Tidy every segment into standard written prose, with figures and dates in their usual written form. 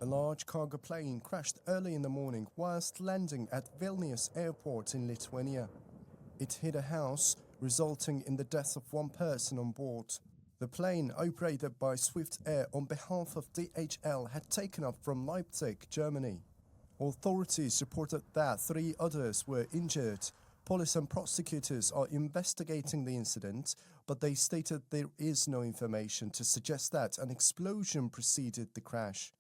A large cargo plane crashed early in the morning whilst landing at Vilnius airport in Lithuania. It hit a house, resulting in the death of one person on board. The plane, operated by Swift Air on behalf of DHL, had taken off from Leipzig, Germany. Authorities reported that 3 others were injured. Police and prosecutors are investigating the incident, but they stated there is no information to suggest that an explosion preceded the crash.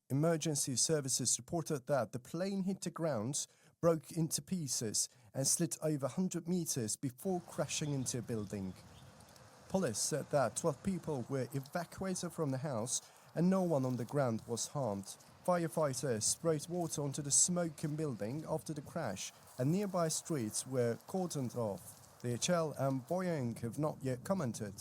Emergency services reported that the plane hit the ground, broke into pieces, and slid over 100 meters before crashing into a building. Police said that 12 people were evacuated from the house and no one on the ground was harmed. Firefighters sprayed water onto the smoking building after the crash, and nearby streets were cordoned off. DHL and Boeing have not yet commented.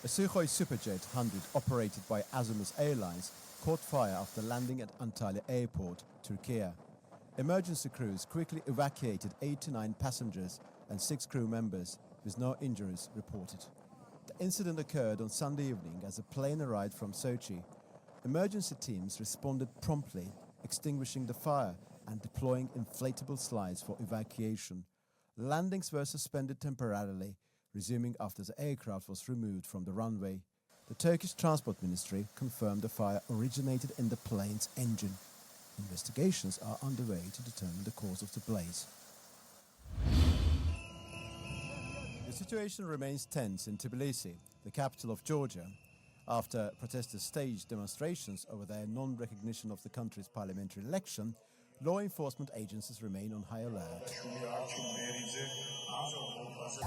A Sukhoi Superjet 100 operated by AnewZ Airlines caught fire after landing at Antalya Airport, Turkey. Emergency crews quickly evacuated 8 to 9 passengers and 6 crew members, with no injuries reported. The incident occurred on Sunday evening as a plane arrived from Sochi. Emergency teams responded promptly, extinguishing the fire and deploying inflatable slides for evacuation. Landings were suspended temporarily, resuming after the aircraft was removed from the runway. The Turkish Transport Ministry confirmed the fire originated in the plane's engine. Investigations are underway to determine the cause of the blaze. The situation remains tense in Tbilisi, the capital of Georgia, after protesters staged demonstrations over their non-recognition of the country's parliamentary election. Law enforcement agencies remain on high alert.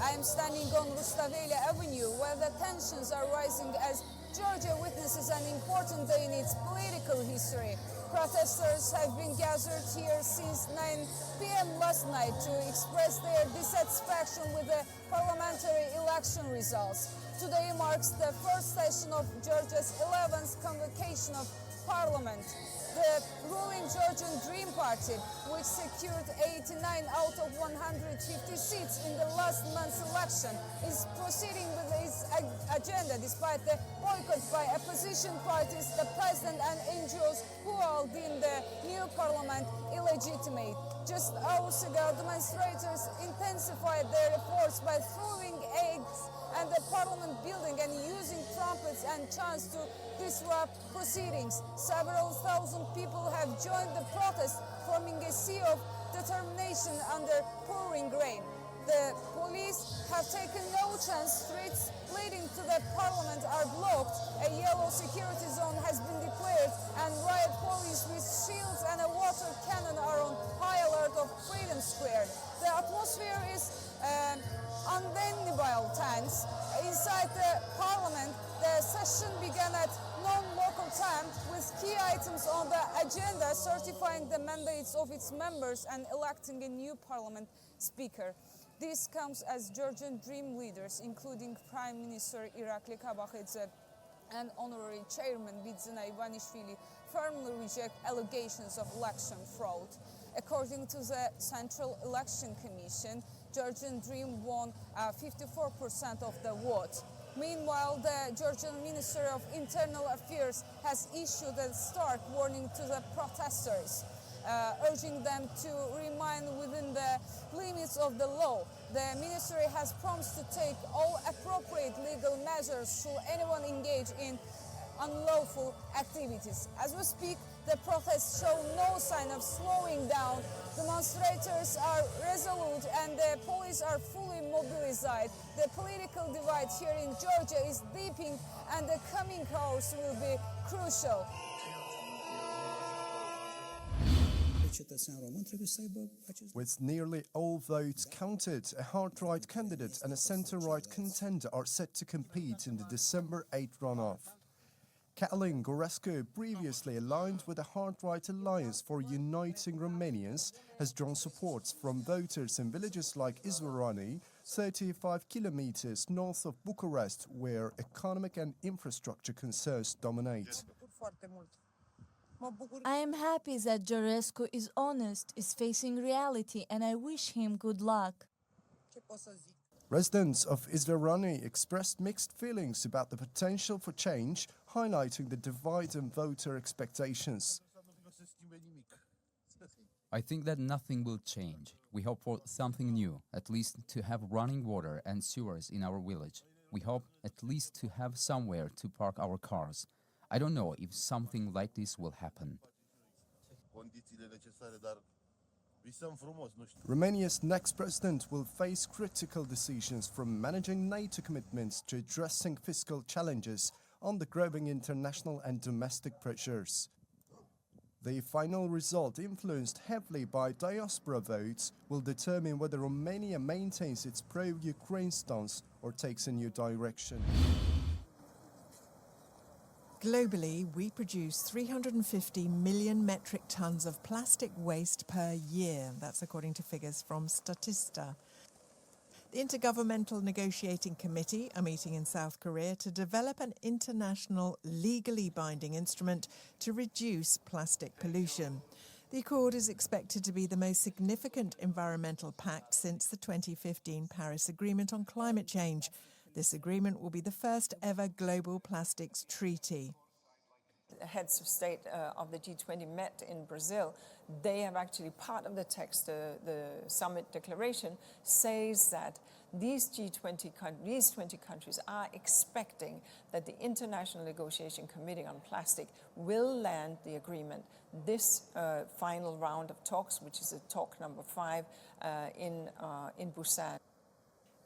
I am standing on Rustaveli Avenue, where the tensions are rising as Georgia witnesses an important day in its political history. Protesters have been gathered here since 9 p.m. last night to express their dissatisfaction with the parliamentary election results. Today marks the first session of Georgia's 11th convocation of parliament. The ruling Georgian Dream Party, which secured 89 out of 150 seats in the last month's election, is proceeding with its agenda despite the boycott by opposition parties, the president and NGOs who all deemed the new parliament illegitimate. Just hours ago, demonstrators intensified their efforts by throwing eggs at the parliament building and using trumpets and chants to disrupt proceedings. Several thousand people have joined the protest, forming a sea of determination under pouring rain. The police have taken no chance. Streets leading to the parliament are blocked. A yellow security zone has been declared, and riot police with shields and a water cannon are on high alert of Freedom Square. The atmosphere is undeniable tense. Inside the parliament, the session began at non-local time with key items on the agenda certifying the mandates of its members and electing a new parliament speaker. This comes as Georgian Dream leaders, including Prime Minister Irakli Kabakhidze and Honorary Chairman Bidzina Ivanishvili, firmly reject allegations of election fraud. According to the Central Election Commission, Georgian Dream won 54% of the vote. Meanwhile, the Georgian Ministry of Internal Affairs has issued a stark warning to the protesters, urging them to remain within the limits of the law. The ministry has promised to take all appropriate legal measures should anyone engage in unlawful activities. As we speak, the protests show no sign of slowing down. Demonstrators are resolute and the police are fully mobilized. The political divide here in Georgia is deepening and the coming hours will be crucial. With nearly all votes counted, a hard-right candidate and a centre-right contender are set to compete in the December 8 runoff. Cătălin Gorescu, previously aligned with the Hard-Right Alliance for Uniting Romanians, has drawn support from voters in villages like Izvorani, 35 kilometers north of Bucharest, where economic and infrastructure concerns dominate. I am happy that Gorescu is honest, is facing reality, and I wish him good luck. Residents of Isvarani expressed mixed feelings about the potential for change, highlighting the divide in voter expectations. I think that nothing will change. We hope for something new, at least to have running water and sewers in our village. We hope at least to have somewhere to park our cars. I don't know if something like this will happen. Romania's next president will face critical decisions, from managing NATO commitments to addressing fiscal challenges on the growing international and domestic pressures. The final result, influenced heavily by diaspora votes, will determine whether Romania maintains its pro-Ukraine stance or takes a new direction. Globally, we produce 350 million metric tons of plastic waste per year. That's according to figures from Statista. The Intergovernmental Negotiating Committee are meeting in South Korea to develop an international legally binding instrument to reduce plastic pollution. The accord is expected to be the most significant environmental pact since the 2015 Paris Agreement on climate change. This agreement will be the first ever global plastics treaty. Heads of state of the G20 met in Brazil. They have actually, part of the text, the summit declaration, says that these 20 countries are expecting that the International Negotiation Committee on Plastic will land the agreement. This final round of talks, which is talk number 5 in Busan.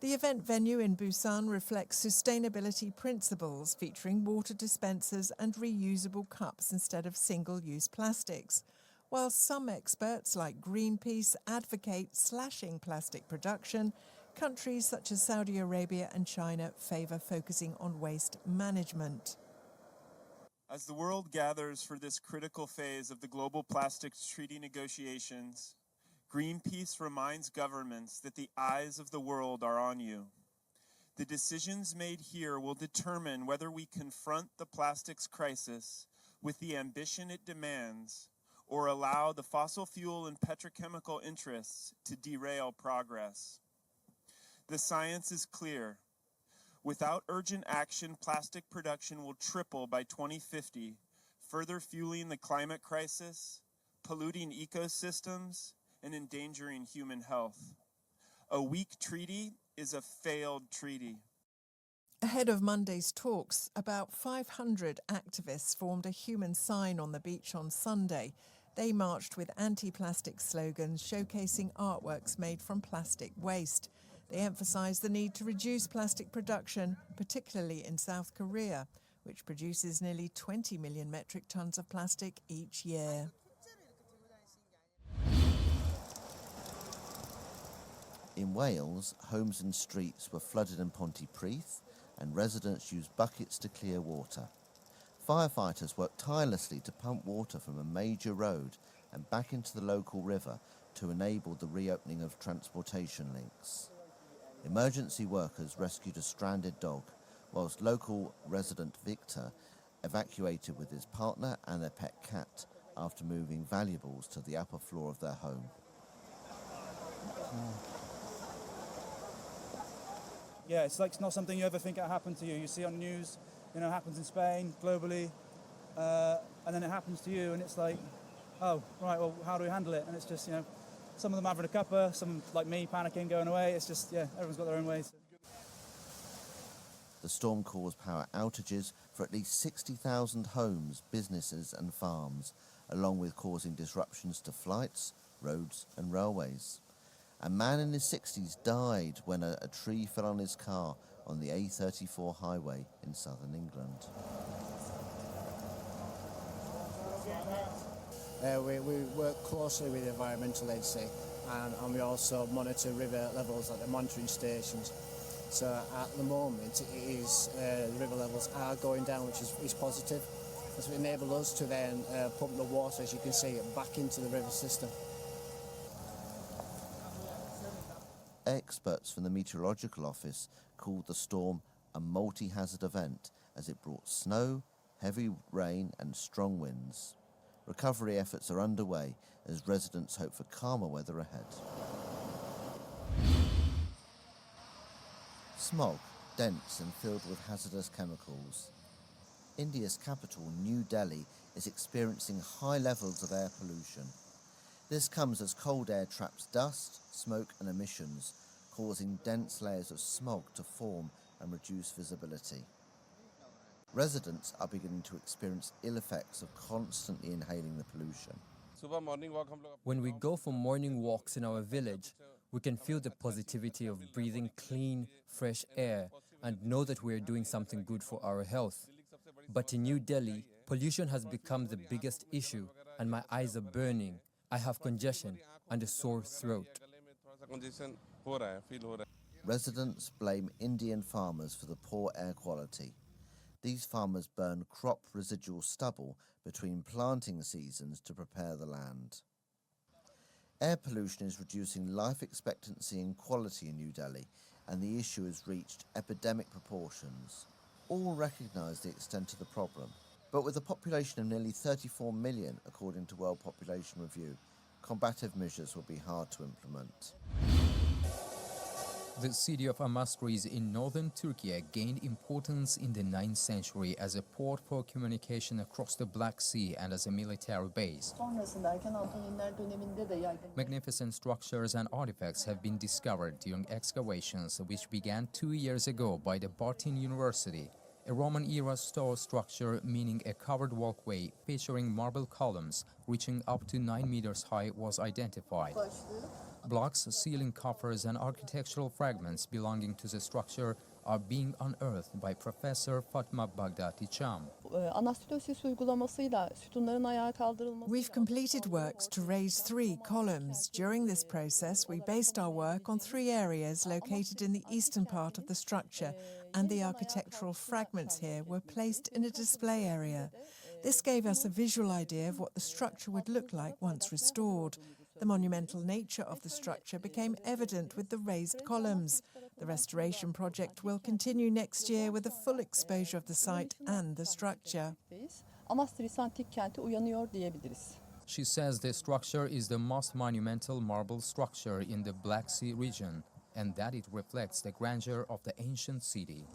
The event venue in Busan reflects sustainability principles, featuring water dispensers and reusable cups instead of single-use plastics. While some experts like Greenpeace advocate slashing plastic production, countries such as Saudi Arabia and China favour focusing on waste management. As the world gathers for this critical phase of the global plastics treaty negotiations, Greenpeace reminds governments that the eyes of the world are on you. The decisions made here will determine whether we confront the plastics crisis with the ambition it demands, or allow the fossil fuel and petrochemical interests to derail progress. The science is clear. Without urgent action, plastic production will triple by 2050, further fueling the climate crisis, polluting ecosystems, and endangering human health. A weak treaty is a failed treaty. Ahead of Monday's talks, about 500 activists formed a human sign on the beach on Sunday. They marched with anti-plastic slogans showcasing artworks made from plastic waste. They emphasised the need to reduce plastic production, particularly in South Korea, which produces nearly 20 million metric tons of plastic each year. In Wales, homes and streets were flooded in Pontypridd, and residents used buckets to clear water. Firefighters worked tirelessly to pump water from a major road and back into the local river to enable the reopening of transportation links. Emergency workers rescued a stranded dog, whilst local resident Victor evacuated with his partner and their pet cat after moving valuables to the upper floor of their home. Yeah, it's not something you ever think it'll happen to you. You see on news, it happens in Spain, globally, and then it happens to you, and it's like, oh, right, well, how do we handle it? And it's just, some of them having a cuppa, some like me panicking, going away. It's just, everyone's got their own ways. The storm caused power outages for at least 60,000 homes, businesses and farms, along with causing disruptions to flights, roads and railways. A man in his 60s died when a tree fell on his car on the A34 highway in southern England. We work closely with the environmental agency, and we also monitor river levels at the monitoring stations. So at the moment, the river levels are going down, which is positive. This will enable us to then pump the water, as you can see, back into the river system. Experts from the Meteorological Office called the storm a multi-hazard event as it brought snow, heavy rain and strong winds. Recovery efforts are underway as residents hope for calmer weather ahead. Smog, dense and filled with hazardous chemicals. India's capital, New Delhi, is experiencing high levels of air pollution. This comes as cold air traps dust, smoke and emissions, causing dense layers of smog to form and reduce visibility. Residents are beginning to experience ill effects of constantly inhaling the pollution. When we go for morning walks in our village, we can feel the positivity of breathing clean, fresh air and know that we are doing something good for our health. But in New Delhi, pollution has become the biggest issue and my eyes are burning. I have congestion and a sore throat. Residents blame Indian farmers for the poor air quality. These farmers burn crop residual stubble between planting seasons to prepare the land. Air pollution is reducing life expectancy and quality in New Delhi, and the issue has reached epidemic proportions. All recognise the extent of the problem, but with a population of nearly 34 million, according to World Population Review, combative measures will be hard to implement. The city of Amastriz in northern Turkey gained importance in the 9th century as a port for communication across the Black Sea and as a military base. Magnificent structures and artifacts have been discovered during excavations which began 2 years ago by the Bartin University. A Roman-era stone structure, meaning a covered walkway featuring marble columns reaching up to 9 meters high, was identified. Blocks, ceiling coffers and architectural fragments belonging to the structure are being unearthed by Professor Fatma Baghdati Cham. We've completed works to raise 3 columns. During this process, we based our work on 3 areas located in the eastern part of the structure, and the architectural fragments here were placed in a display area. This gave us a visual idea of what the structure would look like once restored. The monumental nature of the structure became evident with the raised columns. The restoration project will continue next year with a full exposure of the site and the structure. She says the structure is the most monumental marble structure in the Black Sea region and that it reflects the grandeur of the ancient city.